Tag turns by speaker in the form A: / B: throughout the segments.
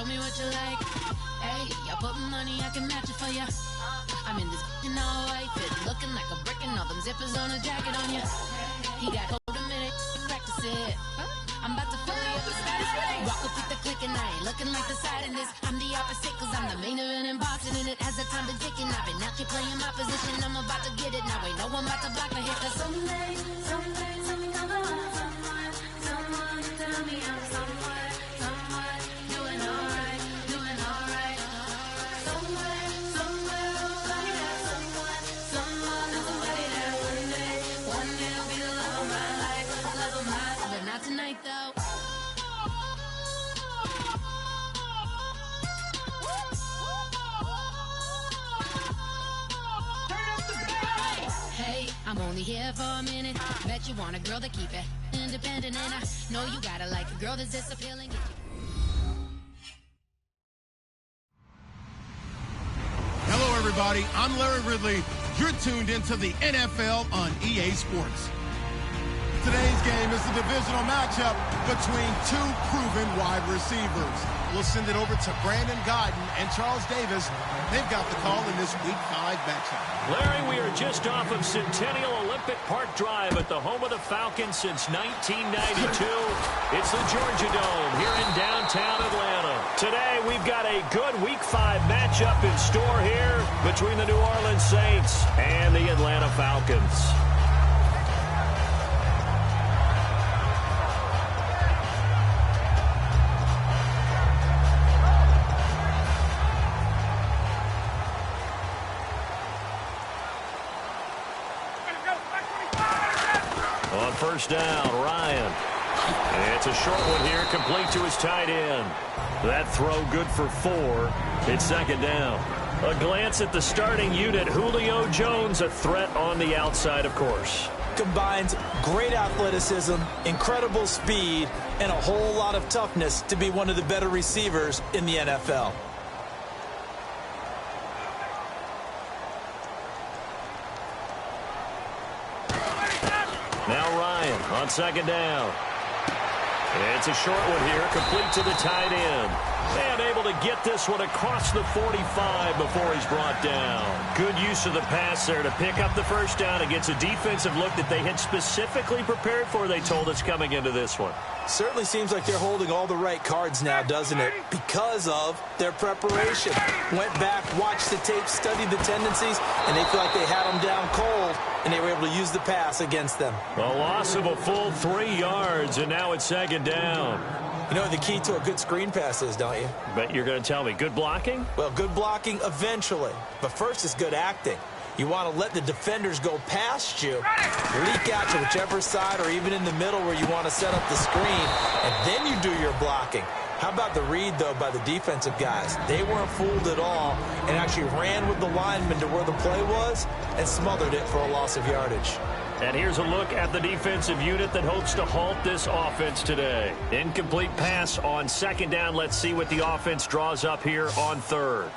A: show me what you like. Hey, y'all put money, I can match it for ya. I'm in this in all white fit, looking like a brick and all them zippers on a jacket on ya. He got hold a minute to practice it. I'm about to fill you up with status. Walk up with the click and I ain't looking like the side in this. I'm the opposite cause I'm the main event in boxing and it has the time been ticking. I've been out here playing my position. I'm about to get it now. Ain't no one about to block my hit cause someday I'm gonna find someone tell me I'm somewhere doing alright. Somewhere there's somebody that one day will be the love of my life, but not tonight though. Hey, I'm only here for a minute. Bet you want a girl to keep it independent, and I know you gotta like a girl that's this appealing.
B: Hello, everybody. I'm Larry Ridley. You're tuned into the NFL on EA Sports. Today's game is the divisional matchup between two proven wide receivers. We'll send it over to Brandon Godden and Charles Davis. They've got the call in this Week 5 matchup.
C: Larry, we are just off of Centennial Olympic Park Drive at the home of the Falcons since 1992. It's the Georgia Dome here in downtown Atlanta. Today, we've got a good Week 5 matchup in store here between the New Orleans Saints and the Atlanta Falcons. On first down, Ryan. It's a short one here, complete to his tight end. That throw good for 4. It's second down. A glance at the starting unit. Julio Jones, a threat on the outside, of course.
D: Combines great athleticism, incredible speed, and a whole lot of toughness to be one of the better receivers in the NFL.
C: Now Ryan on second down. It's a short one here, complete to the tight end. And able to get this one across the 45 before he's brought down. Good use of the pass there to pick up the first down. It gets a defensive look that they had specifically prepared for, they told us, coming into this one.
D: Certainly seems like they're holding all the right cards now, doesn't it? Because of their preparation. Went back, watched the tape, studied the tendencies, and they feel like they had them down cold, and they were able to use the pass against them.
C: A loss of a full 3 yards, and now it's second down.
D: You know what the key to a good screen pass is, don't you?
C: But you're going to tell me, good blocking?
D: Well, good blocking eventually. But first is good acting. You want to let the defenders go past you, leak out to whichever side or even in the middle where you want to set up the screen, and then you do your blocking. How about the read, though, by the defensive guys? They weren't fooled at all and actually ran with the lineman to where the play was and smothered it for a loss of yardage.
C: And here's a look at the defensive unit that hopes to halt this offense today. Incomplete pass on second down. Let's see what the offense draws up here on third.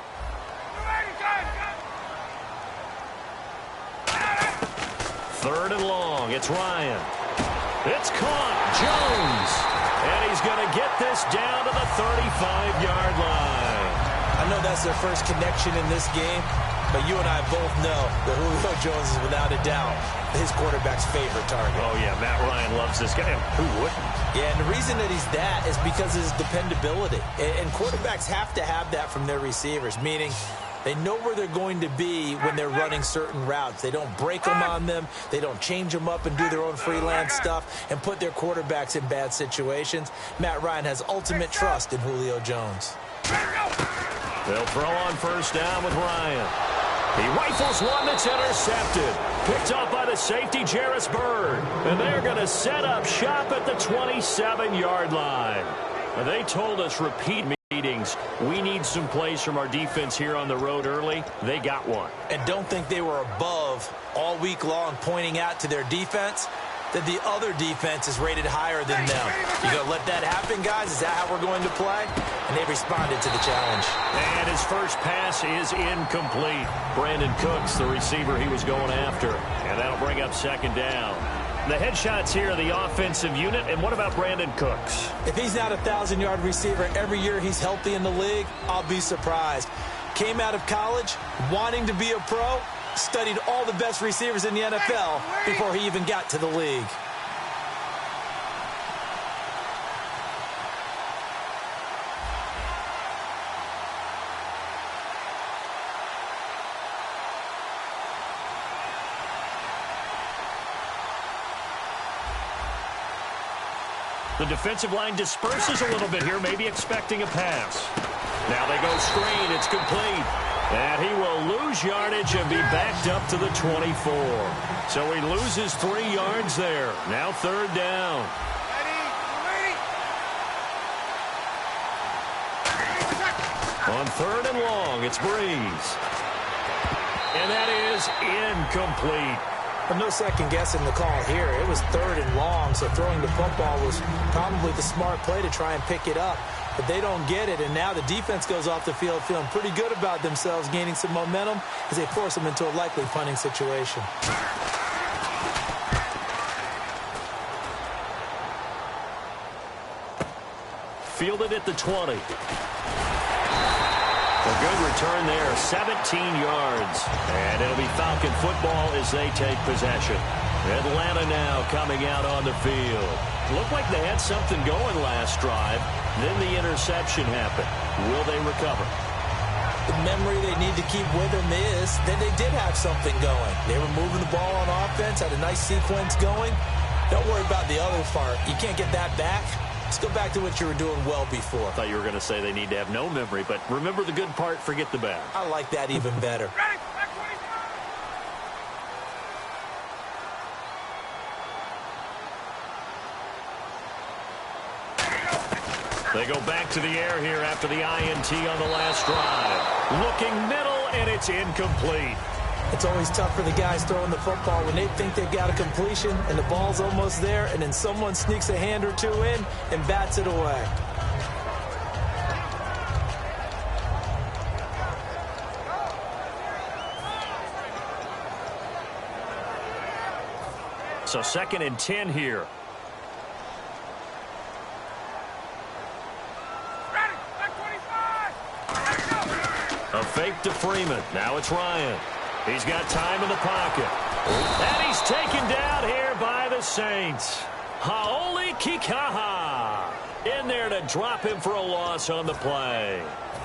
C: Third and long. It's Ryan. It's caught. Jones. And he's going to get this down to the 35-yard line.
D: I know that's their first connection in this game, but you and I both know that Julio Jones is without a doubt his quarterback's favorite target.
C: Oh, yeah, Matt Ryan loves this guy. Who wouldn't?
D: Yeah, and the reason that he's that is because of his dependability. And quarterbacks have to have that from their receivers, meaning they know where they're going to be when they're running certain routes. They don't break them on them. They don't change them up and do their own freelance stuff and put their quarterbacks in bad situations. Matt Ryan has ultimate trust in Julio Jones.
C: They'll throw on first down with Ryan. He rifles one that's intercepted. Picked up by the safety, Jarris Byrd. And they're going to set up shop at the 27-yard line. And they told us repeat meetings, we need some plays from our defense here on the road early. They got one.
D: And don't think they were above all week long pointing out to their defense that the other defense is rated higher than them. You going to let that happen, guys? Is that how we're going to play? And they responded to the challenge.
C: And his first pass is incomplete. Brandon Cooks, the receiver he was going after. And that'll bring up second down. The headshots here are the offensive unit. And what about Brandon Cooks?
D: If he's not a 1,000-yard receiver every year he's healthy in the league, I'll be surprised. Came out of college wanting to be a pro, studied all the best receivers in the NFL before he even got to the league.
C: The defensive line disperses a little bit here, maybe expecting a pass. Now they go screen. It's complete. And he will lose yardage and be backed up to the 24. So he loses 3 yards there. Now 3rd down. On 3rd and long, it's Breeze. And that is incomplete.
D: But no second guessing the call here. It was 3rd and long, so throwing the football was probably the smart play to try and pick it up. But they don't get it, and now the defense goes off the field feeling pretty good about themselves, gaining some momentum as they force them into a likely punting situation.
C: Fielded at the 20. A good return there, 17 yards. And it'll be Falcon football as they take possession. Atlanta now coming out on the field. Looked like they had something going last drive. Then the interception happened. Will they recover?
D: The memory they need to keep with them is that they did have something going. They were moving the ball on offense, had a nice sequence going. Don't worry about the other part. You can't get that back. Let's go back to what you were doing well before.
C: I thought you were going to say they need to have no memory, but remember the good part, forget the bad.
D: I like that even better.
C: They go back to the air here after the INT on the last drive. Looking middle, and it's incomplete.
D: It's always tough for the guys throwing the football when they think they've got a completion and the ball's almost there, and then someone sneaks a hand or two in and bats it away.
C: So 2nd and 10 here. A fake to Freeman. Now it's Ryan. He's got time in the pocket. And he's taken down here by the Saints. Haoli Kikaha in there to drop him for a loss on the play.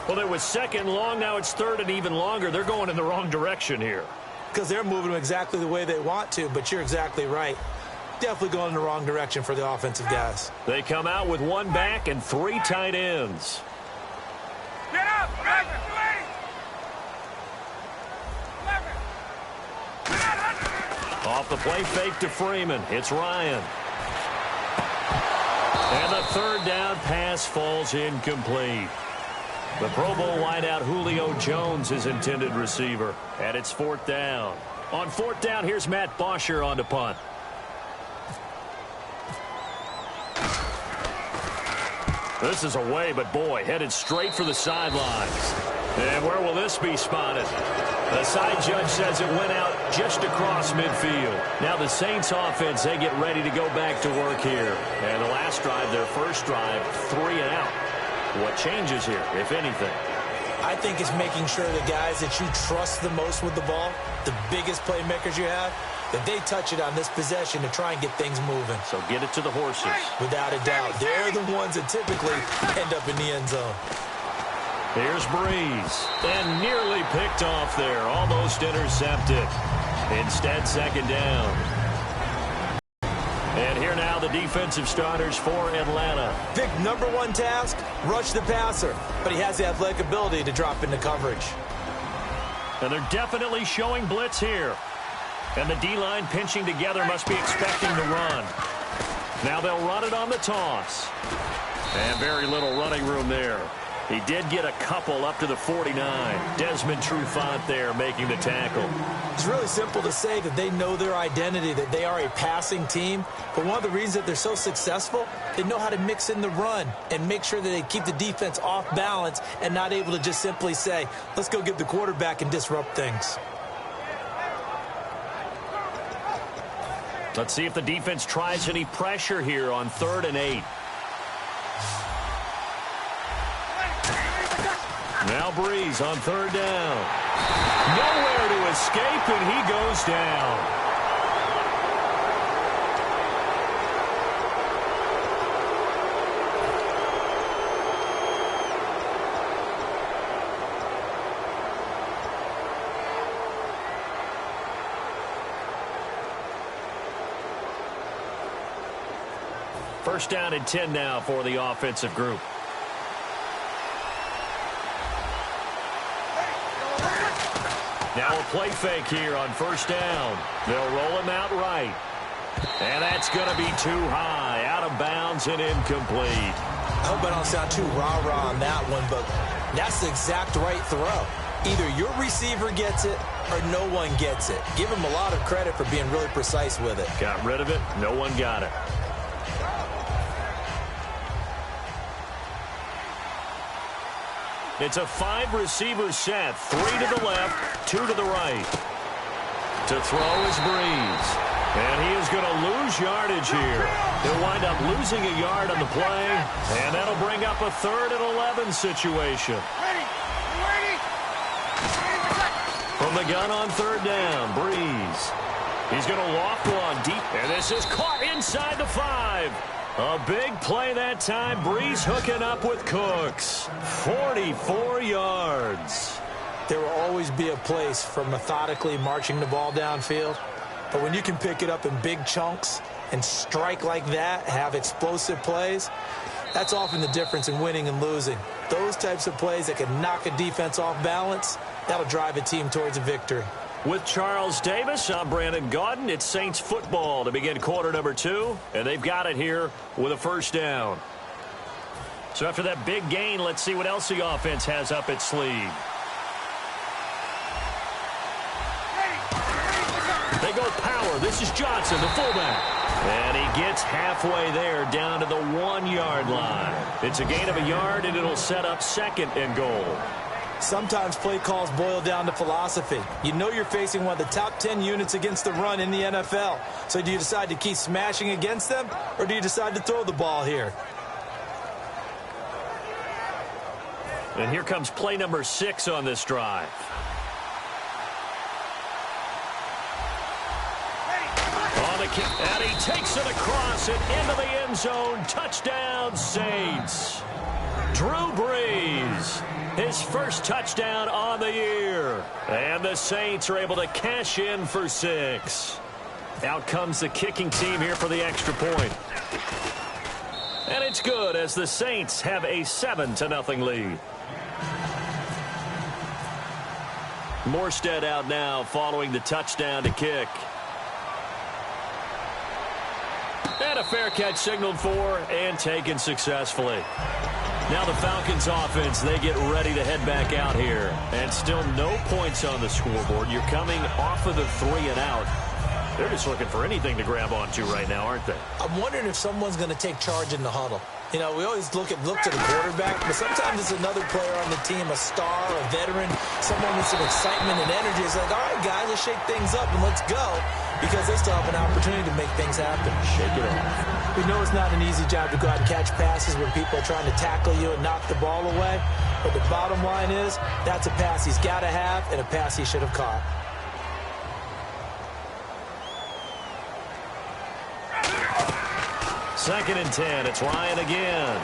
C: Well, it was 2nd long. Now it's 3rd and even longer. They're going in the wrong direction here.
D: Because they're moving them exactly the way they want to, but you're exactly right. Definitely going in the wrong direction for the offensive guys.
C: They come out with 1 back and 3 tight ends.
E: Get up!
C: Off the play fake to Freeman. It's Ryan. And the 3rd down pass falls incomplete. The Pro Bowl wideout Julio Jones is intended receiver. And it's 4th down. On 4th down, here's Matt Bosher on to punt. This is away, but boy, headed straight for the sidelines. And where will this be spotted? The side judge says it went out just across midfield. Now the Saints offense, they get ready to go back to work here. And the last drive, their first drive, 3 and out. What changes here, if anything?
D: I think it's making sure the guys that you trust the most with the ball, the biggest playmakers you have, that they touch it on this possession to try and get things moving.
C: So get it to the horses.
D: Without a doubt. They're the ones that typically end up in the end zone.
C: Here's Breeze. And nearly picked off there. Almost intercepted. Instead, 2nd down. And here now the defensive starters for Atlanta.
D: Vic, number 1 task, rush the passer. But he has the athletic ability to drop into coverage.
C: And they're definitely showing blitz here. And the D-line pinching together must be expecting the run. Now they'll run it on the toss. And very little running room there. He did get a couple up to the 49. Desmond Trufant there making the tackle.
D: It's really simple to say that they know their identity, that they are a passing team. But one of the reasons that they're so successful, they know how to mix in the run and make sure that they keep the defense off balance and not able to just simply say, let's go get the quarterback and disrupt things.
C: Let's see if the defense tries any pressure here on 3rd and 8. Now Breeze on 3rd down. Nowhere to escape, and he goes down. First down and 10 now for the offensive group. Now a play fake here on 1st down. They'll roll him out right. And that's going to be too high, out of bounds and incomplete.
D: I hope I don't sound too rah-rah on that one, but that's the exact right throw. Either your receiver gets it or no one gets it. Give him a lot of credit for being really precise with it.
C: Got rid of it. No one got it. It's a 5-receiver set. 3 to the left, 2 to the right. To throw is Breeze. And he is going to lose yardage here. He'll wind up losing a yard on the play. And that'll bring up a 3rd and 11 situation. From the gun on 3rd down, Breeze. He's going to loft one deep. And this is caught inside the 5. A big play that time. Breeze hooking up with Cooks. 44 yards.
D: There will always be a place for methodically marching the ball downfield. But when you can pick it up in big chunks and strike like that, have explosive plays, that's often the difference in winning and losing. Those types of plays that can knock a defense off balance, that'll drive a team towards a victory.
C: With Charles Davis, I'm Brandon Gaudin. It's Saints football to begin quarter number 2, and they've got it here with a 1st down. So after that big gain, let's see what else the offense has up its sleeve. They go power. This is Johnson, the fullback. And he gets halfway there down to the 1-yard line. It's a gain of a yard, and it'll set up 2nd and goal.
D: Sometimes play calls boil down to philosophy. You know you're facing one of the top 10 units against the run in the NFL. So do you decide to keep smashing against them, or do you decide to throw the ball here?
C: And here comes play number 6 on this drive. On the kick, and he takes it across and into the end zone. Touchdown, Saints. Drew Brees. His first touchdown on the year. And the Saints are able to cash in for 6. Out comes the kicking team here for the extra point. And it's good as the Saints have a 7-0 lead. Morstead out now following the touchdown to kick. And a fair catch signaled for and taken successfully. Now the Falcons offense, they get ready to head back out here. And still no points on the scoreboard. You're coming off of the 3 and out. They're just looking for anything to grab onto right now, aren't they?
D: I'm wondering if someone's going to take charge in the huddle. You know, we always look to the quarterback, but sometimes it's another player on the team, a star, a veteran, someone with some excitement and energy. It's like, all right, guys, let's shake things up and let's go, because they still have an opportunity to make things happen.
C: Shake it off.
D: We know it's not an easy job to go out and catch passes when people are trying to tackle you and knock the ball away, but the bottom line is that's a pass he's got to have and a pass he should have caught.
C: Second and 10. It's Ryan again.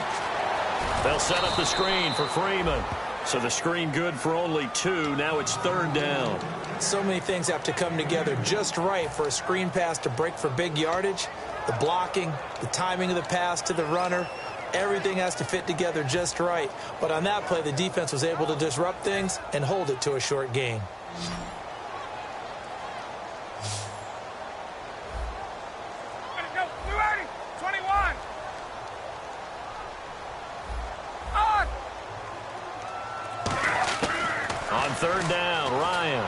C: They'll set up the screen for Freeman. So the screen good for only 2. Now it's 3rd down.
D: So many things have to come together just right for a screen pass to break for big yardage. The blocking, the timing of the pass to the runner, everything has to fit together just right. But on that play, the defense was able to disrupt things and hold it to a short gain.
C: On 3rd down, Ryan.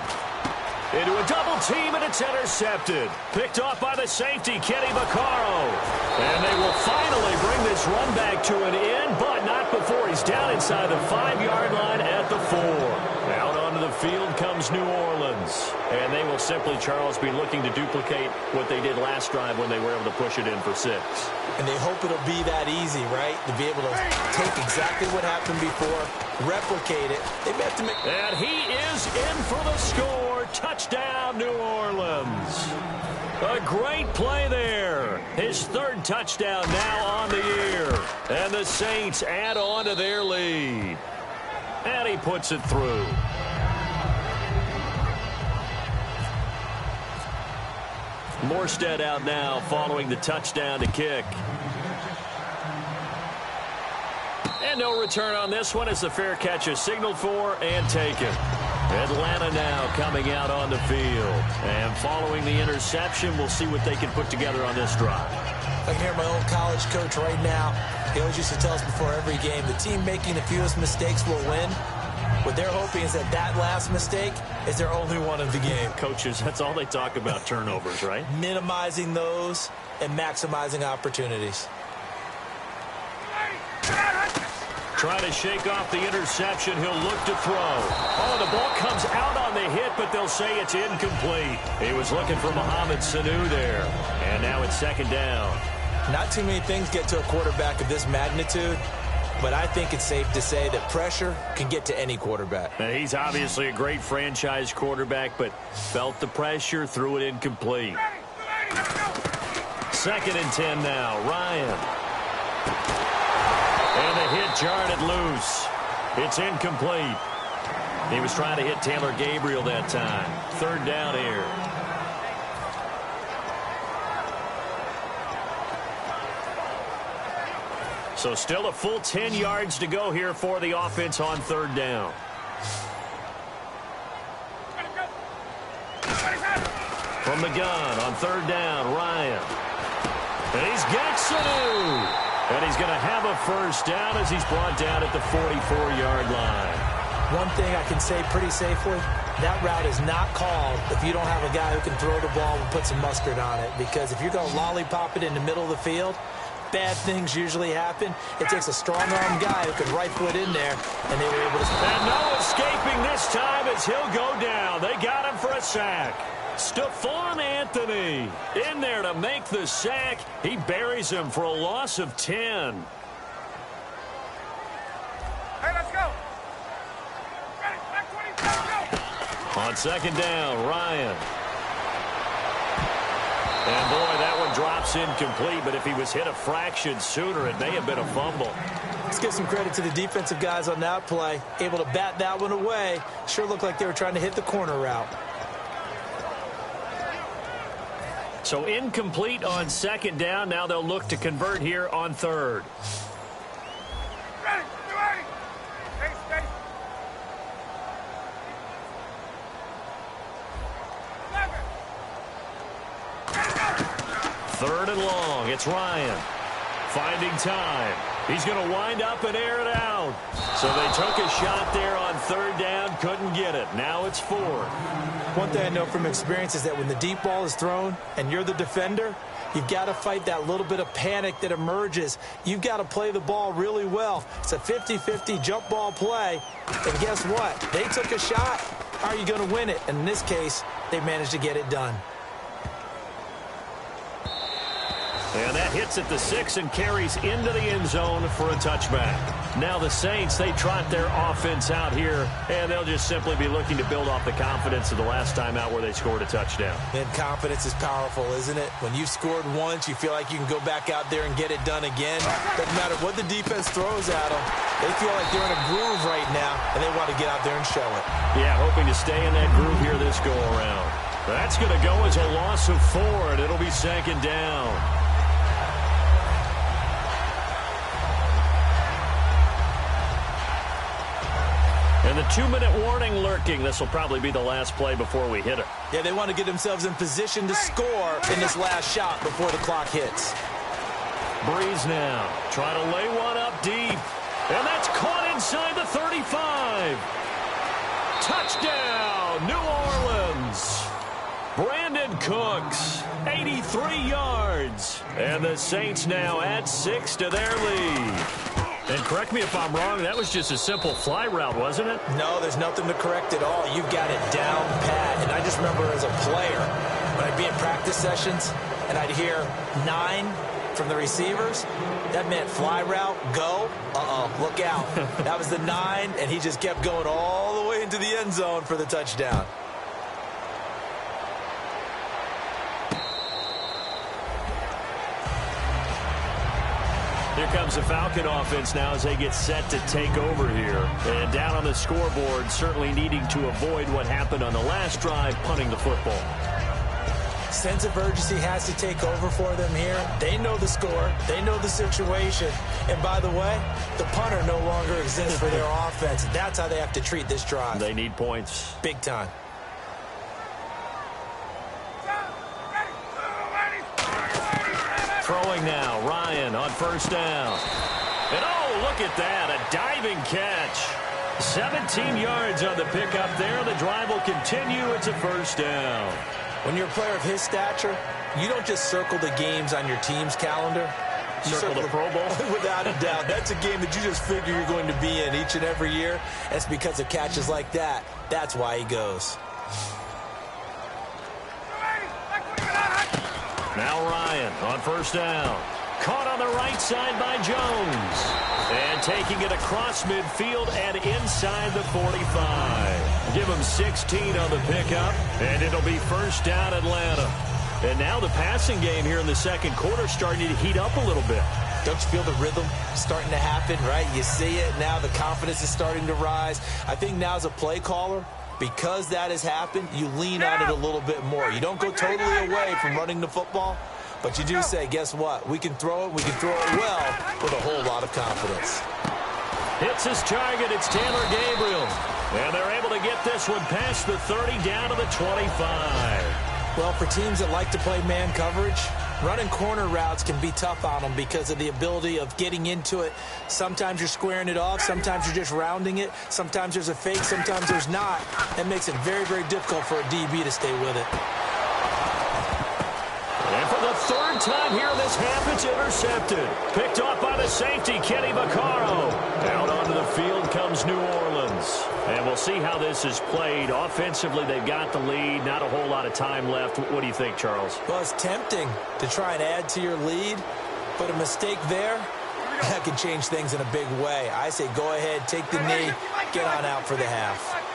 C: Into a double team, and it's intercepted. Picked off by the safety, Kenny Vaccaro. And they will finally bring this run back to an end, but not before he's down inside the 5-yard line at the 4. Out onto the field comes New Orleans. And they will simply, Charles, be looking to duplicate what they did last drive when they were able to push it in for 6.
D: And they hope it'll be that easy, right? To be able to take exactly what happened before, replicate it. They may have to make...
C: And he is in for the score. Touchdown, New Orleans. A great play there. His 3rd touchdown now on the year. And the Saints add on to their lead. And he puts it through. Morstead out now following the touchdown to kick. And no return on this one as the fair catch is signaled for and taken. Atlanta now coming out on the field. And following the interception, we'll see what they can put together on this drive.
D: I can hear my old college coach right now. He always used to tell us before every game, the team making the fewest mistakes will win. What they're hoping is that that last mistake is their only one of the game.
C: Coaches, that's all they talk about, turnovers, right?
D: Minimizing those and maximizing opportunities.
C: Trying to shake off the interception. He'll look to throw. Oh, the ball comes out on the hit, but they'll say it's incomplete. He was looking for Mohamed Sanu there. And now it's 2nd down.
D: Not too many things get to a quarterback of this magnitude, but I think it's safe to say that pressure can get to any quarterback.
C: Now, he's obviously a great franchise quarterback, but felt the pressure, threw it incomplete. 2nd and 10 now. Ryan. And the hit jarred it loose. It's incomplete. He was trying to hit Taylor Gabriel that time. 3rd down here. So still a full 10 yards to go here for the offense on 3rd down. From the gun on 3rd down, Ryan. And he's got Sanu. And he's going to have a 1st down as he's brought down at the 44-yard line.
D: One thing I can say pretty safely, that route is not called if you don't have a guy who can throw the ball and put some mustard on it. Because if you're going to lollipop it in the middle of the field, bad things usually happen. It takes a strong-arm guy who can rifle it in there, and they were able to...
C: And no escaping this time as he'll go down. They got him for a sack. Stephon Anthony in there to make the sack. He buries him for a loss of 10.
E: Hey, let's go. Ready, back 20, go.
C: On 2nd down, Ryan. And boy, that one drops incomplete, but if he was hit a fraction sooner, it may have been a fumble.
D: Let's give some credit to the defensive guys on that play. Able to bat that one away. Sure looked like they were trying to hit the corner route.
C: So incomplete on 2nd down. Now they'll look to convert here on 3rd.
E: Ready, ready. Stay, stay.
C: 3rd and long. It's Ryan. Finding time. He's going to wind up and air it out. So they took a shot there on 3rd down. Couldn't get it. Now it's 4th.
D: One thing I know from experience is that when the deep ball is thrown and you're the defender, you've got to fight that little bit of panic that emerges. You've got to play the ball really well. It's a 50-50 jump ball play. And guess what? They took a shot. How are you going to win it? And in this case, they managed to get it done.
C: And that hits at the 6 and carries into the end zone for a touchback. Now the Saints, they trot their offense out here, and they'll just simply be looking to build off the confidence of the last time out where they scored a touchdown.
D: And confidence is powerful, isn't it? When you've scored once, you feel like you can go back out there and get it done again. Doesn't matter what the defense throws at them. They feel like they're in a groove right now, and they want to get out there and show it.
C: Yeah, hoping to stay in that groove here this go-around. That's going to go as a loss of 4, and it'll be 2nd down. And the 2-minute warning lurking. This will probably be the last play before we hit it.
D: Yeah, they want to get themselves in position to score in this last shot before the clock hits.
C: Breeze now. Trying to lay one up deep. And that's caught inside the 35. Touchdown, New Orleans. Brandon Cooks, 83 yards. And the Saints now add 6 to their lead. And correct me if I'm wrong, that was just a simple fly route, wasn't it?
D: No, there's nothing to correct at all. You've got it down pat. And I just remember as a player, when I'd be in practice sessions and I'd hear 9 from the receivers, that meant fly route, go, look out. That was the 9, and he just kept going all the way into the end zone for the touchdown.
C: Here comes the Falcon offense now as they get set to take over here. And down on the scoreboard, certainly needing to avoid what happened on the last drive, punting the football.
D: Sense of urgency has to take over for them here. They know the score. They know the situation. And by the way, the punter no longer exists for their offense. That's how they have to treat this drive.
C: They need points.
D: Big time.
C: Throwing now, Ryan on first down. And oh, look at that, a diving catch. 17 yards on the pickup there. The drive will continue. It's a first down.
D: When you're a player of his stature, you don't just circle the games on your team's calendar. You
C: circle the Pro Bowl?
D: Without a doubt. That's a game that you just figure you're going to be in each and every year. That's because of catches like that. That's why he goes.
C: Now Ryan on first down. Caught on the right side by Jones. And taking it across midfield and inside the 45. Give him 16 on the pickup. And it'll be first down Atlanta. And now the passing game here in the second quarter starting to heat up a little bit.
D: Don't you feel the rhythm starting to happen, right? You see it. Now the confidence is starting to rise. I think now as a play caller, because that has happened, you lean on it a little bit more. You don't go totally away from running the football, but you do say, guess what? We can throw it well with a whole lot of confidence.
C: Hits his target. It's Taylor Gabriel. And they're able to get this one past the 30 down to the 25.
D: Well, for teams that like to play man coverage, running corner routes can be tough on them because of the ability of getting into it. Sometimes you're squaring it off. Sometimes you're just rounding it. Sometimes there's a fake. Sometimes there's not. That makes it very, very difficult for a DB to stay with it.
C: And for the third time here in this half, it's intercepted. Picked off by the safety, Kenny Vaccaro. Out onto the field comes New Orleans. And we'll see how this is played. Offensively, they've got the lead. Not a whole lot of time left. What do you think, Charles?
D: Well, it's tempting to try and add to your lead, but a mistake there, that can change things in a big way. I say go ahead, take the knee, get on out for the half.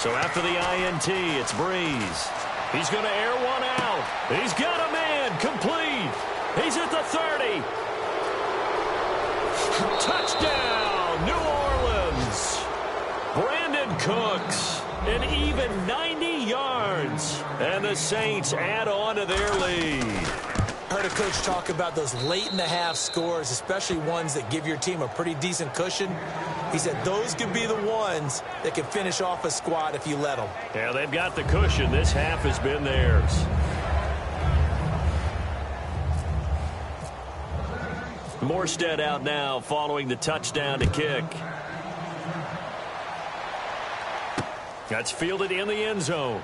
C: So after the INT, it's Breeze. He's going to air one out. He's got a man complete. He's at the 30. Touchdown, New Orleans. Brandon Cooks, an even 90 yards. And the Saints add on to their lead.
D: Heard a coach talk about those late-in-the-half scores, especially ones that give your team a pretty decent cushion. He said those could be the ones that can finish off a squad if you let them.
C: Yeah, they've got the cushion. This half has been theirs. Morstead out now following the touchdown to kick. That's fielded in the end zone.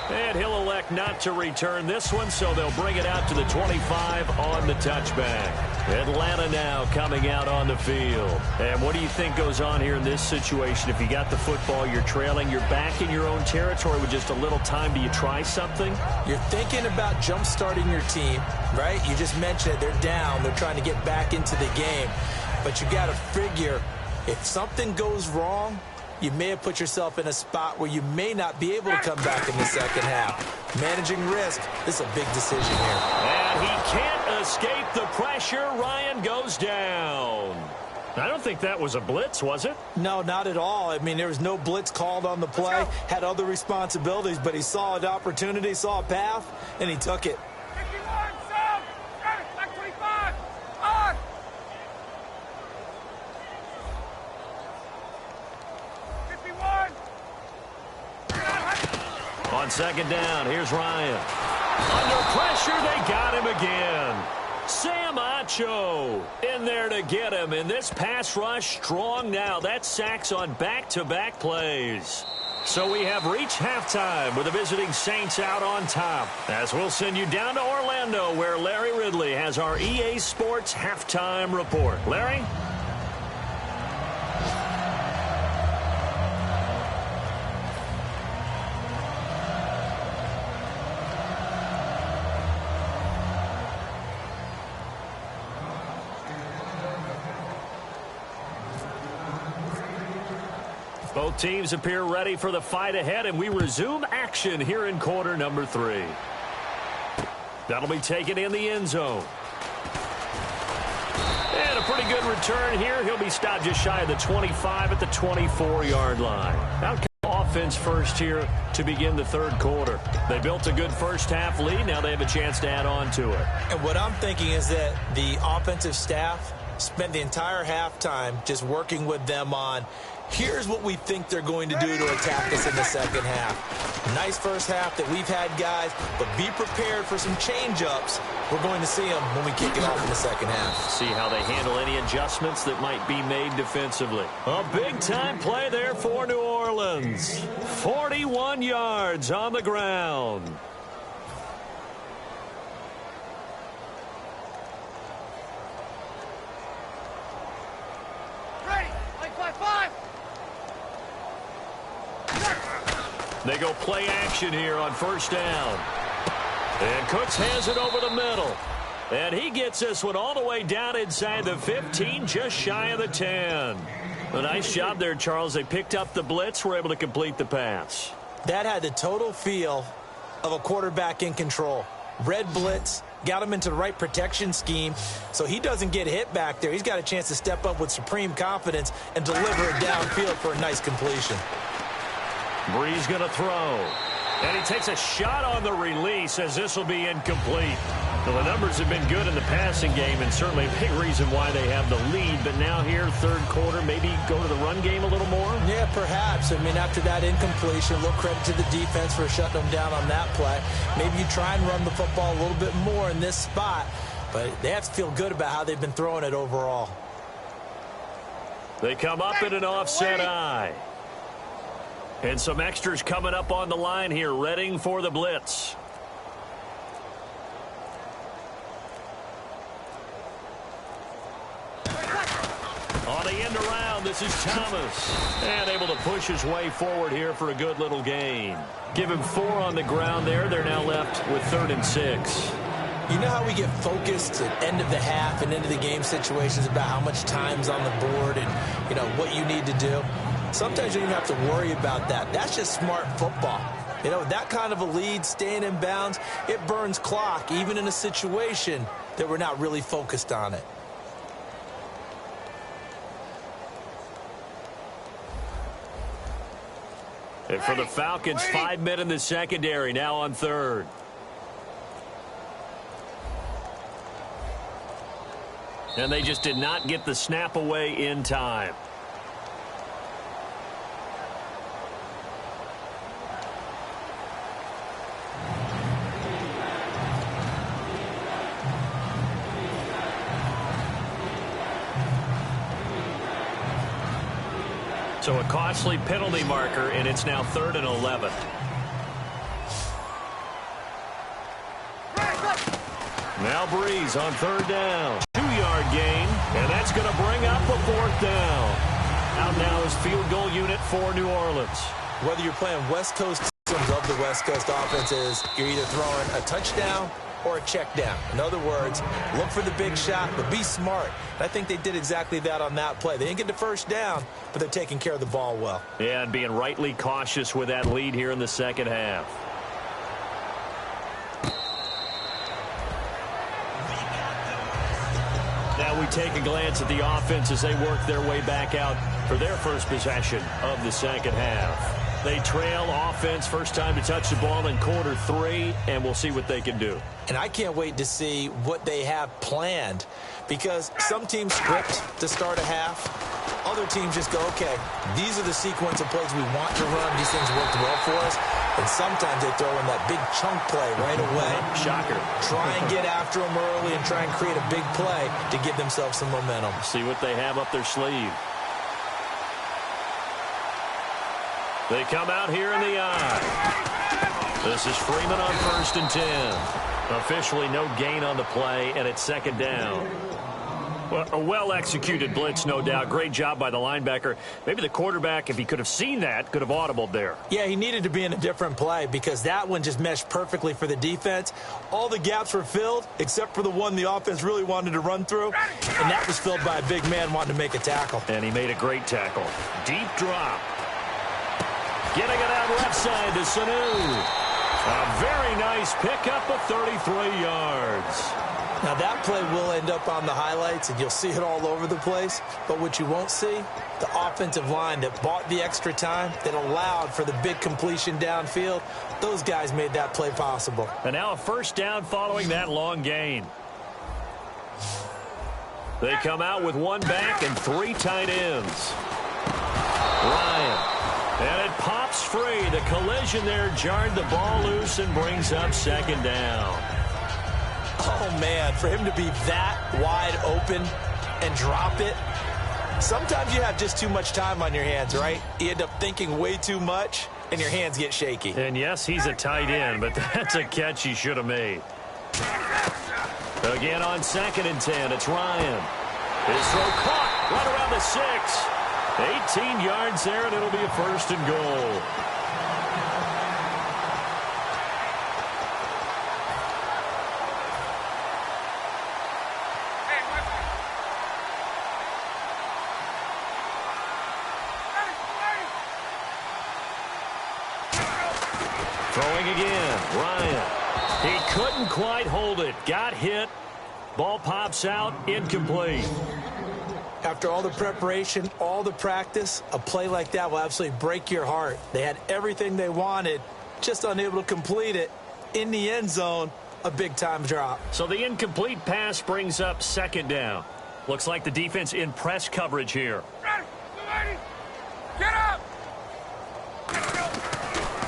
C: And he'll elect not to return this one, so they'll bring it out to the 25 on the touchback. Atlanta now coming out on the field. And what do you think goes on here in this situation? If you got the football, you're trailing, you're back in your own territory with just a little time. Do you try something?
D: You're thinking about jump-starting your team, right? You just mentioned it. They're down. They're trying to get back into the game. But you got to figure, if something goes wrong, you may have put yourself in a spot where you may not be able to come back in the second half. Managing risk, this is a big decision here.
C: And he can't escape the pressure. Ryan goes down. I don't think that was a blitz, was it?
D: No, not at all. I mean, there was no blitz called on the play. Had other responsibilities, but he saw an opportunity, saw a path, and he took it.
E: 51, Sam! Got it! Back 25! On!
C: On second down, here's Ryan. Under pressure, they got him again. Sam Acho in there to get him. And this pass rush strong now. That's sacks on back-to-back plays. So we have reached halftime with the visiting Saints out on top. As we'll send you down to Orlando, where Larry Ridley has our EA Sports halftime report. Larry? Both teams appear ready for the fight ahead, and we resume action here in quarter number 3. That'll be taken in the end zone. And a pretty good return here. He'll be stopped just shy of the 25 at the 24-yard line. Outcome offense first here to begin the third quarter. They built a good first-half lead. Now they have a chance to add on to it.
D: And what I'm thinking is that the offensive staff spent the entire halftime just working with them on, here's what we think they're going to do to attack us in the second half. Nice first half that we've had, guys, but be prepared for some change-ups. We're going to see them when we kick it off in the second half.
C: See how they handle any adjustments that might be made defensively. A big-time play there for New Orleans. 41 yards on the ground. They go play action here on first down. And Cooks has it over the middle. And he gets this one all the way down inside the 15, just shy of the 10. A nice job there, Charles. They picked up the blitz, were able to complete the pass.
D: That had the total feel of a quarterback in control. Red blitz, got him into the right protection scheme, so he doesn't get hit back there. He's got a chance to step up with supreme confidence and deliver it downfield for a nice completion.
C: Breeze going to throw. And he takes a shot on the release as this will be incomplete. Well, the numbers have been good in the passing game and certainly a big reason why they have the lead. But now here, third quarter, maybe go to the run game a little more?
D: Yeah, perhaps. I mean, after that incompletion, a little credit to the defense for shutting them down on that play. Maybe you try and run the football a little bit more in this spot. But they have to feel good about how they've been throwing it overall.
C: They come up in an offset eye. And some extras coming up on the line here, readying for the blitz. On the end around, this is Thomas. And able to push his way forward here for a good little gain. Give him 4 on the ground there. They're now left with 3rd and 6.
D: You know how we get focused at end of the half and into the game situations about how much time's on the board and, you know, what you need to do? Sometimes you don't even have to worry about that. That's just smart football. You know, that kind of a lead, staying in bounds, it burns clock, even in a situation that we're not really focused on it.
C: And for the Falcons, 5 men in the secondary, now on 3rd. And they just did not get the snap away in time. So a costly penalty marker, and it's now 3rd and 11. Now Breeze on 3rd down. 2-yard gain, and that's going to bring up a 4th down. Out now is field goal unit for New Orleans.
D: Whether you're playing West Coast systems of the West Coast offenses, you're either throwing a touchdown or a check down. In other words, look for the big shot, but be smart. And I think they did exactly that on that play. They didn't get the first down, but they're taking care of the ball well.
C: Yeah, and being rightly cautious with that lead here in the second half. Now we take a glance at the offense as they work their way back out for their first possession of the second half. They trail offense, first time to touch the ball in quarter 3, and we'll see what they can do.
D: And I can't wait to see what they have planned, because some teams script to start a half. Other teams just go, okay, these are the sequence of plays we want to run. These things worked well for us. And sometimes they throw in that big chunk play right away.
C: Shocker.
D: Try and get after them early and try and create a big play to give themselves some momentum.
C: See what they have up their sleeve. They come out here in the eye. This is Freeman on 1st and 10. Officially no gain on the play, and it's 2nd down. Well, a well-executed blitz, no doubt. Great job by the linebacker. Maybe the quarterback, if he could have seen that, could have audibled there.
D: Yeah, he needed to be in a different play because that one just meshed perfectly for the defense. All the gaps were filled except for the one the offense really wanted to run through, and that was filled by a big man wanting to make a tackle.
C: And he made a great tackle. Deep drop. Getting it out left side to Sanu. A very nice pickup of 33 yards.
D: Now, that play will end up on the highlights, and you'll see it all over the place. But what you won't see, the offensive line that bought the extra time, that allowed for the big completion downfield, those guys made that play possible.
C: And now a 1st down following that long gain. They come out with 1 back and 3 tight ends. Ryan. And it pops free. The collision there jarred the ball loose and brings up 2nd down.
D: Oh, man, for him to be that wide open and drop it. Sometimes you have just too much time on your hands, right? You end up thinking way too much, and your hands get shaky.
C: And, yes, he's a tight end, but that's a catch he should have made. Again on 2nd and 10, it's Ryan. His throw caught right around the 6. 18 yards there, and it'll be a 1st and goal. Throwing again, Ryan. He couldn't quite hold it. Got hit. Ball pops out, incomplete.
D: After all the preparation, all the practice, a play like that will absolutely break your heart. They had everything they wanted, just unable to complete it. In the end zone, a big-time drop.
C: So the incomplete pass brings up 2nd down. Looks like the defense in press coverage here.
E: Ready. Get up.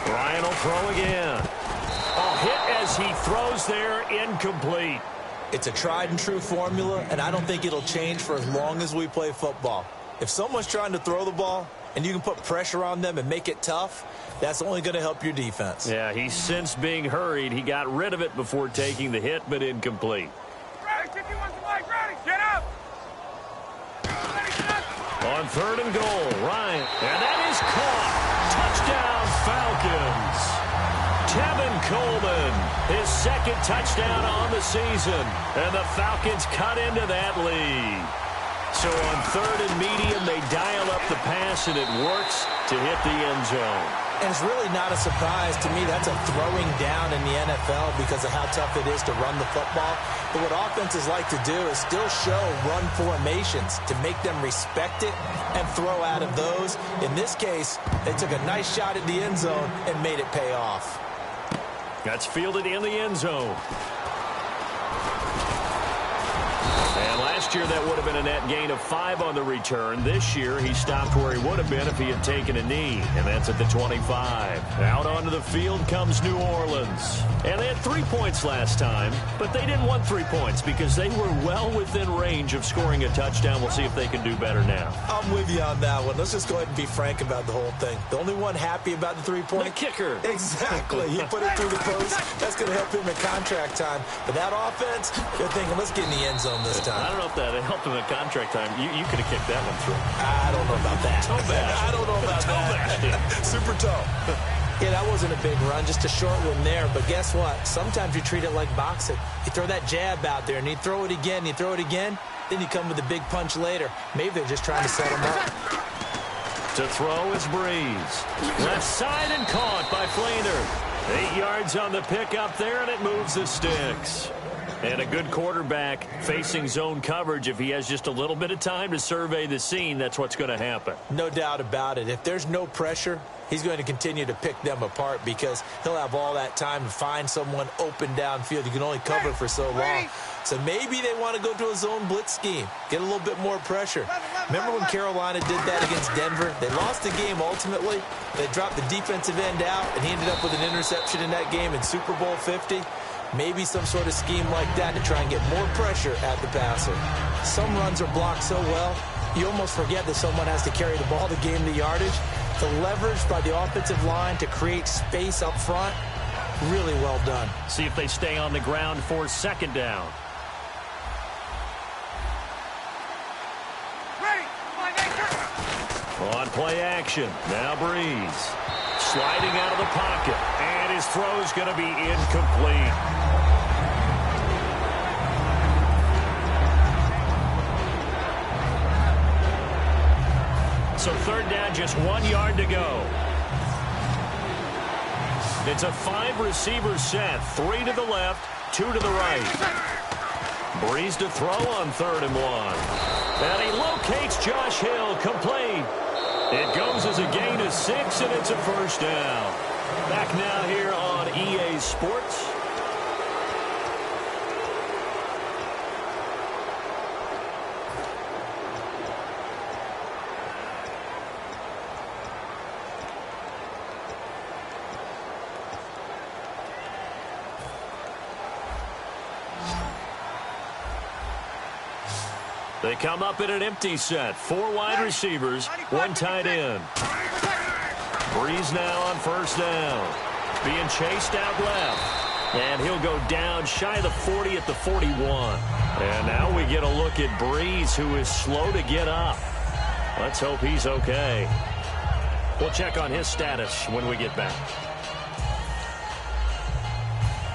C: Ryan will throw again. A hit as he throws there, incomplete.
D: It's a tried-and-true formula, and I don't think it'll change for as long as we play football. If someone's trying to throw the ball and you can put pressure on them and make it tough, that's only going to help your defense.
C: Yeah, he's since being hurried. He got rid of it before taking the hit, but incomplete.
E: Ready. 51 flag. Ready. Get up. Ready. Get up.
C: On 3rd and goal, Ryan. And that is caught. Touchdown, Falcons. Tevin Coleman, his 2nd touchdown on the season. And the Falcons cut into that lead. So on 3rd and medium, they dial up the pass, and it works to hit the end zone.
D: And it's really not a surprise to me. That's a throwing down in the NFL because of how tough it is to run the football. But what offenses like to do is still show run formations to make them respect it and throw out of those. In this case, they took a nice shot at the end zone and made it pay off.
C: That's fielded in the end zone. And last year, that would have been a net gain of 5 on the return. This year, he stopped where he would have been if he had taken a knee, and that's at the 25. Out onto the field comes New Orleans. And they had 3 points last time, but they didn't want 3 points because they were well within range of scoring a touchdown. We'll see if they can do better now.
D: I'm with you on that one. Let's just go ahead and be frank about the whole thing. The only one happy about the 3-point?
C: The kicker.
D: Exactly. He put it through the post. That's going to help him in contract time. But that offense, they're thinking, let's get in the end zone this time.
C: I don't know if that helped him at contract time. You could have kicked that one through.
D: I don't know about that.
C: Toe bash.
D: I don't know about that. Super toe. Yeah, that wasn't a big run, just a short one there. But guess what? Sometimes you treat it like boxing. You throw that jab out there, and you throw it again, you throw it again, then you come with a big punch later. Maybe they're just trying to set him up.
C: To throw is Breeze. Left side and caught by Flacon. 8 yards on the pickup there, and it moves the sticks. And a good quarterback facing zone coverage. If he has just a little bit of time to survey the scene, that's what's going to happen.
D: No doubt about it. If there's no pressure, he's going to continue to pick them apart because he'll have all that time to find someone open downfield. You can only cover for so long. So maybe they want to go to a zone blitz scheme, get a little bit more pressure. Remember when Carolina did that against Denver? They lost the game ultimately. They dropped the defensive end out, and he ended up with an interception in that game in Super Bowl 50. Maybe some sort of scheme like that to try and get more pressure at the passer. Some runs are blocked so well, you almost forget that someone has to carry the ball to gain the yardage. The leverage by the offensive line to create space up front, really well done.
C: See if they stay on the ground for second down.
E: Ready.
C: On play action. Now Breeze. Sliding out of the pocket. And his throw's going to be incomplete. So third down, just 1 yard to go. It's a 5-receiver set. 3 to the left, 2 to the right. Breeze to throw on 3rd and 1. And he locates Josh Hill, complete. It goes as a gain of 6, and it's a first down. Back now here on EA Sports. They come up in an empty set. 4 wide receivers, 1 tight end. Breeze now on first down. Being chased out left. And he'll go down shy of the 40 at the 41. And now we get a look at Breeze, who is slow to get up. Let's hope he's okay. We'll check on his status when we get back.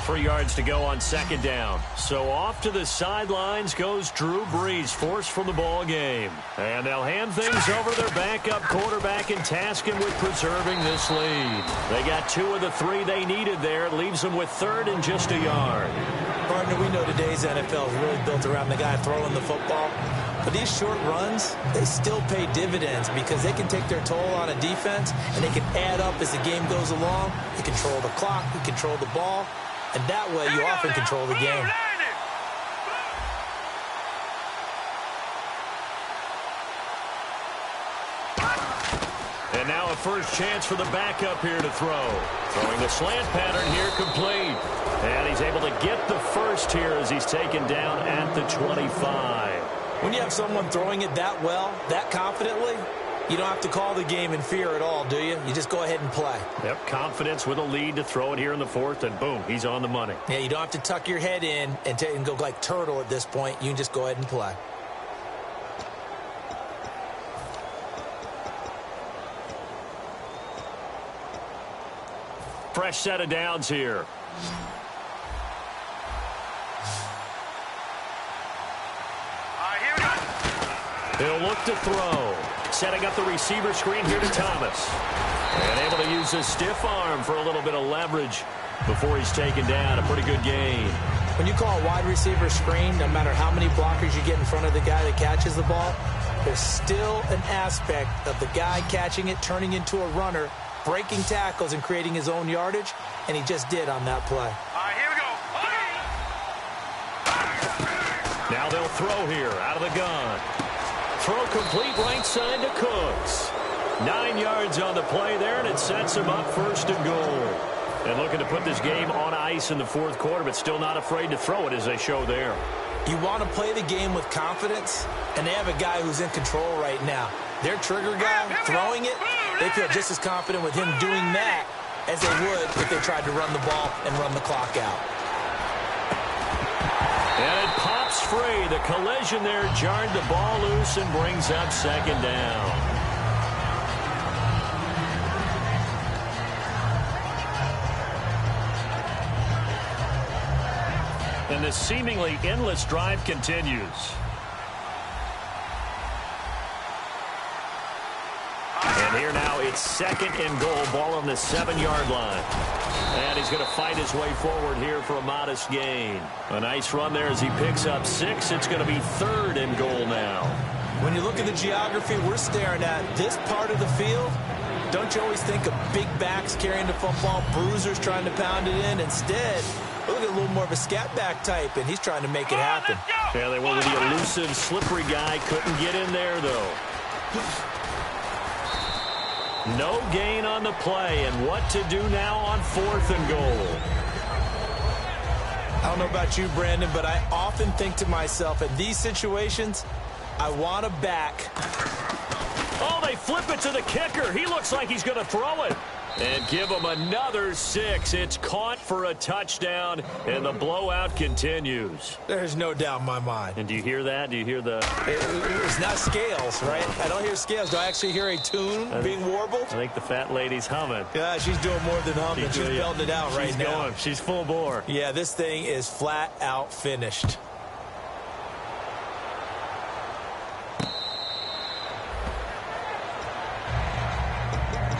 C: 3 yards to go on second down. So off to the sidelines goes Drew Brees, forced from the ball game. And they'll hand things over to their backup quarterback and task him with preserving this lead. They got 2 of the 3 they needed there. It leaves them with 3rd and just a yard.
D: Partner, we know today's NFL is really built around the guy throwing the football. But these short runs, they still pay dividends because they can take their toll on a defense and they can add up as the game goes along. They control the clock, they control the ball. And that way, you often control the game.
C: And now a first chance for the backup here to throw. Throwing the slant pattern here, complete. And he's able to get the first here as he's taken down at the 25.
D: When you have someone throwing it that well, that confidently, you don't have to call the game in fear at all, do you? You just go ahead and play.
C: Yep, confidence with a lead to throw it here in the 4th, and boom, he's on the money.
D: Yeah, you don't have to tuck your head in and go like turtle at this point. You can just go ahead and play.
C: Fresh set of downs here. He'll look to throw. Setting up the receiver screen here to Thomas. And able to use his stiff arm for a little bit of leverage before he's taken down. A pretty good gain.
D: When you call a wide receiver screen, no matter how many blockers you get in front of the guy that catches the ball, there's still an aspect of the guy catching it, turning into a runner, breaking tackles and creating his own yardage, and he just did on that play.
E: All right, here we go.
C: Now they'll throw here out of the gun. Throw complete right side to Cooks. 9 yards on the play there, and it sets him up 1st and goal. And looking to put this game on ice in the 4th quarter, but still not afraid to throw it as they show there.
D: You want to play the game with confidence, and they have a guy who's in control right now. Their trigger guy throwing it, they feel just as confident with him doing that as they would if they tried to run the ball and run the clock out.
C: And it pops free. The collision there jarred the ball loose and brings up 2nd down. And this seemingly endless drive continues. And here now it's 2nd and goal. Ball on the 7-yard line. And he's going to fight his way forward here for a modest gain. A nice run there as he picks up 6. It's going to be 3rd and goal now.
D: When you look at the geography we're staring at, this part of the field, don't you always think of big backs carrying the football, bruisers trying to pound it in? Instead, look at a little more of a scat back type, and he's trying to make it happen.
C: Yeah, they went with the elusive, slippery guy. Couldn't get in there, though. No gain on the play, and what to do now on 4th and goal.
D: I don't know about you, Brandon, but I often think to myself, in these situations, I want a back
C: Oh, they flip it to the kicker. He looks like he's going to throw it. And give him another 6. It's caught for a touchdown, and the blowout continues.
D: There's no doubt in my mind.
C: And do you hear that? Do you hear the...
D: It's not scales, right? I don't hear scales. Do I actually hear a tune being warbled?
C: I think the fat lady's humming.
D: Yeah, she's doing more than humming. She's belting it out right now.
C: Going. She's full bore.
D: Yeah, this thing is flat out finished.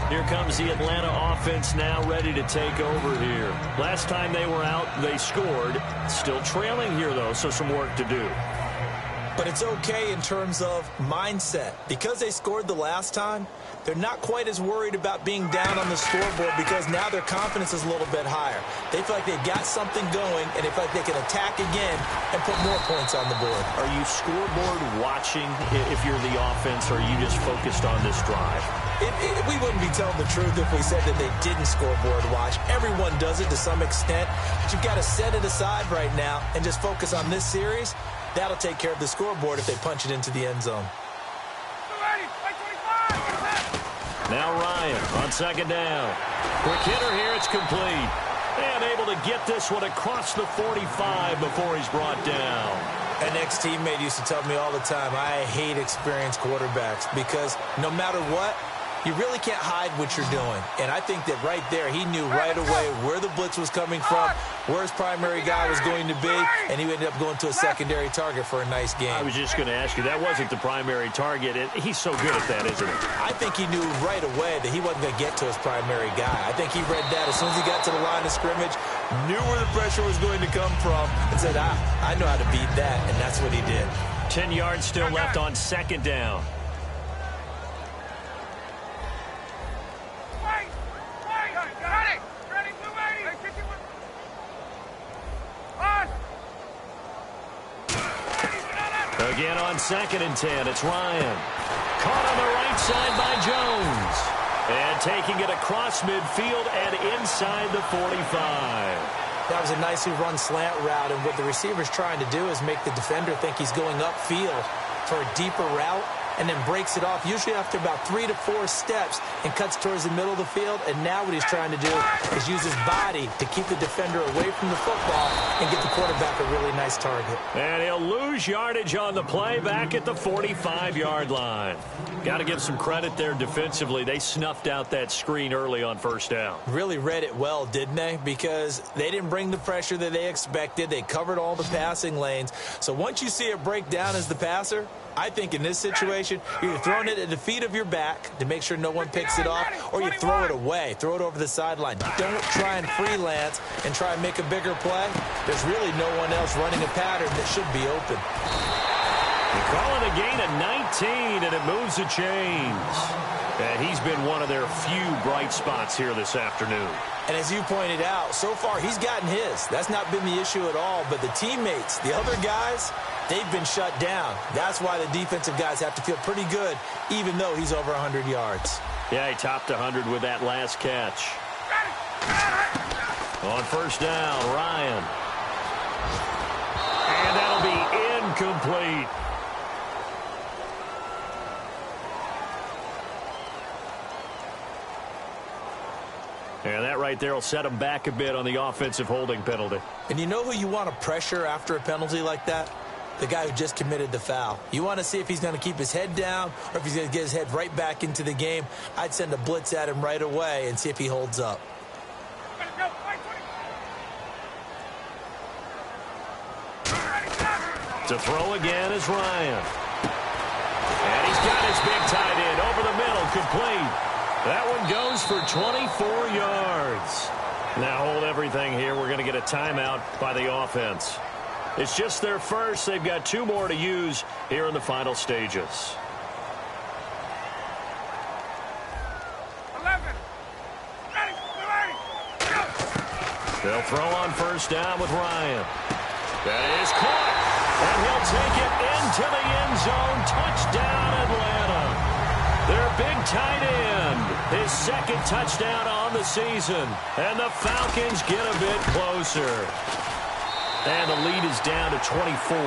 C: Here comes the Atlanta offense now ready to take over here. Last time they were out, they scored. Still trailing here, though, so some work to do.
D: But it's okay in terms of mindset. Because they scored the last time, they're not quite as worried about being down on the scoreboard because now their confidence is a little bit higher. They feel like they've got something going, and they feel like they can attack again and put more points on the board.
C: Are you scoreboard watching if you're the offense, or are you just focused on this drive?
D: We wouldn't be telling the truth if we said that they didn't scoreboard watch. Everyone does it to some extent, but you've got to set it aside right now and just focus on this series. That'll take care of the scoreboard if they punch it into the end zone.
C: Now Ryan on second down. Quick hitter here, it's complete. And able to get this one across the 45 before he's brought down.
D: An ex-teammate used to tell me all the time, I hate experienced quarterbacks because no matter what, you really can't hide what you're doing. And I think that right there, he knew right away where the blitz was coming from, where his primary guy was going to be, and he ended up going to a secondary target for a nice game.
C: I was just going to ask you, that wasn't the primary target. He's so good at that, isn't he?
D: I think he knew right away that he wasn't going to get to his primary guy. I think he read that as soon as he got to the line of scrimmage, knew where the pressure was going to come from, and said, I know how to beat that, and that's what he did.
C: 10 yards still left on second down. Again on 2nd and 10, it's Ryan. Caught on the right side by Jones. And taking it across midfield and inside the 45.
D: That was a nicely run slant route, and what the receiver's trying to do is make the defender think he's going upfield for a deeper route, and then breaks it off, usually after about 3 to 4 steps, and cuts towards the middle of the field. And now what he's trying to do is use his body to keep the defender away from the football and get the quarterback a really nice target.
C: And he'll lose yardage on the play back at the 45-yard line. Got to give some credit there defensively. They snuffed out that screen early on first down.
D: Really read it well, didn't they? Because they didn't bring the pressure that they expected. They covered all the passing lanes. So once you see it break down as the passer, I think in this situation, you're throwing it at the feet of your back to make sure no one picks it off, or you throw it away, throw it over the sideline. Don't try and freelance and try and make a bigger play. There's really no one else running a pattern that should be open.
C: They call it a gain of 19, and it moves the chains. And he's been one of their few bright spots here this afternoon.
D: And as you pointed out, so far he's gotten his. That's not been the issue at all. But the teammates, the other guys, they've been shut down. That's why the defensive guys have to feel pretty good, even though he's over 100 yards.
C: Yeah, he topped 100 with that last catch. On first down, Ryan. And that'll be incomplete. And that right there will set him back a bit on the offensive holding penalty.
D: And you know who you want to pressure after a penalty like that? The guy who just committed the foul. You want to see if he's going to keep his head down or if he's going to get his head right back into the game. I'd send a blitz at him right away and see if he holds up.
C: To throw again is Ryan. And he's got his big tight end over the middle, complete. That one goes for 24 yards. Now hold everything here. We're going to get a timeout by the offense. It's just their first. They've got 2 more to use here in the final stages.
E: 11. Ready.
C: They'll throw on first down with Ryan. That is caught. And he'll take it into the end zone. Touchdown, Atlanta. Their big tight end, his second touchdown on the season. And the Falcons get a bit closer. And the lead is down to 24.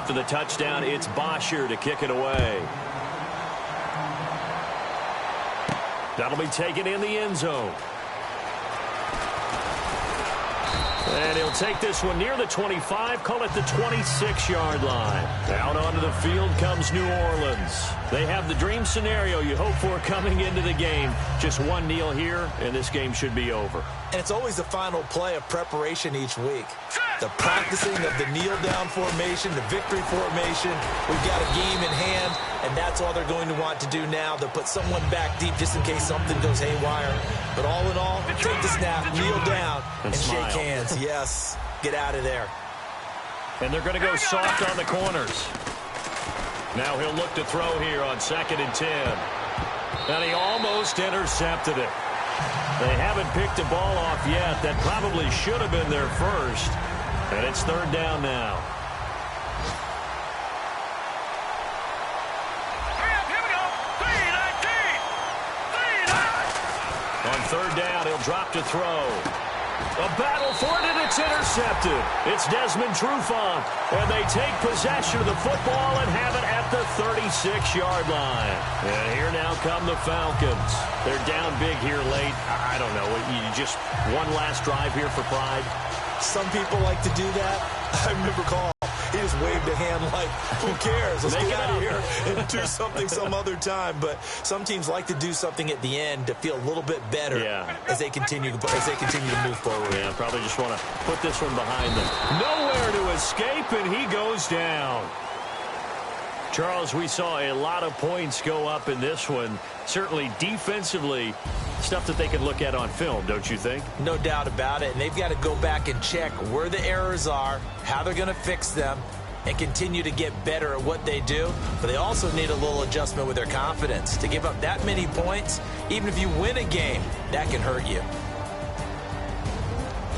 C: after the touchdown, it's Bosher to kick it away. That'll be taken in the end zone. And he'll take this one near the 25, call it the 26-yard line. Out onto the field comes New Orleans. They have the dream scenario you hope for coming into the game. Just one kneel here, and this game should be over.
D: And it's always the final play of preparation each week. The practicing of the kneel-down formation, the victory formation. We've got a game in hand, and that's all they're going to want to do now. They'll put someone back deep just in case something goes haywire. But all in all, take the snap, kneel down, and shake hands. Yes, get out of there.
C: And they're going to go soft on the corners. Now he'll look to throw here on 2nd and 10. And he almost intercepted it. They haven't picked a ball off yet. That probably should have been their first. And it's 3rd down now.
E: Here we go. 3-19.
C: On 3rd down, he'll drop to throw. A battle for it, and it's intercepted. It's Desmond Trufant, and they take possession of the football and have it at the 36-yard line. And here now come the Falcons. They're down big here late. I don't know. You just one last drive here for pride.
D: Some people like to do that. I remember Carl. He just waved a hand like, who cares? Let's get out of here and do something some other time. But some teams like to do something at the end to feel a little bit better as they continue to move forward.
C: Yeah, probably just want to put this one behind them. Nowhere to escape, and he goes down. Charles, we saw a lot of points go up in this one. Certainly defensively, stuff that they can look at on film, don't you think?
D: No doubt about it. And they've got to go back and check where the errors are, how they're going to fix them, and continue to get better at what they do. But they also need a little adjustment with their confidence. To give up that many points, even if you win a game, that can hurt you.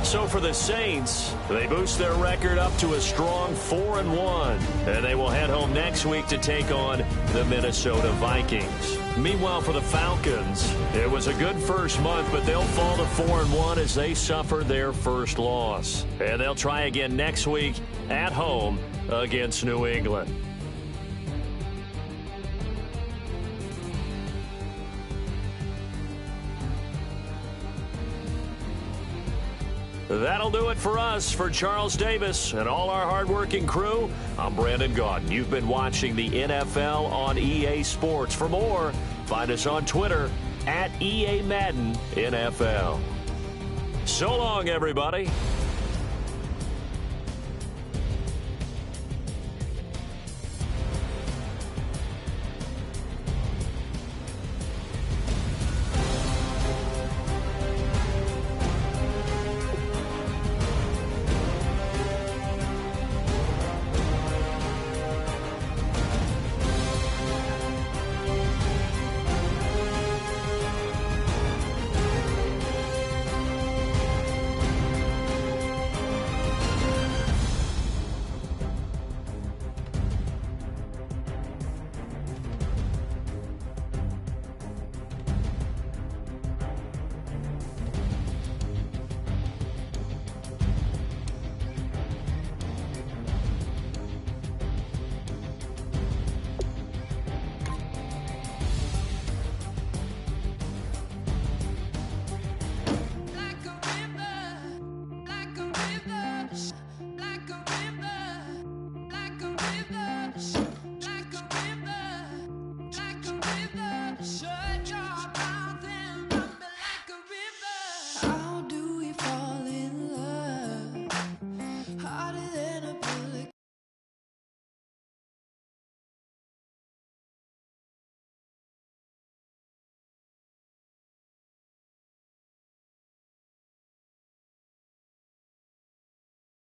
C: So for the Saints, they boost their record up to a strong 4-1. And they will head home next week to take on the Minnesota Vikings. Meanwhile, for the Falcons, it was a good first month, but they'll fall to 4-1 as they suffer their first loss. And they'll try again next week at home against New England. That'll do it for us. For Charles Davis and all our hardworking crew, I'm Brandon Gaudin. You've been watching the NFL on EA Sports. For more, find us on Twitter @EA Madden NFL. So long, everybody.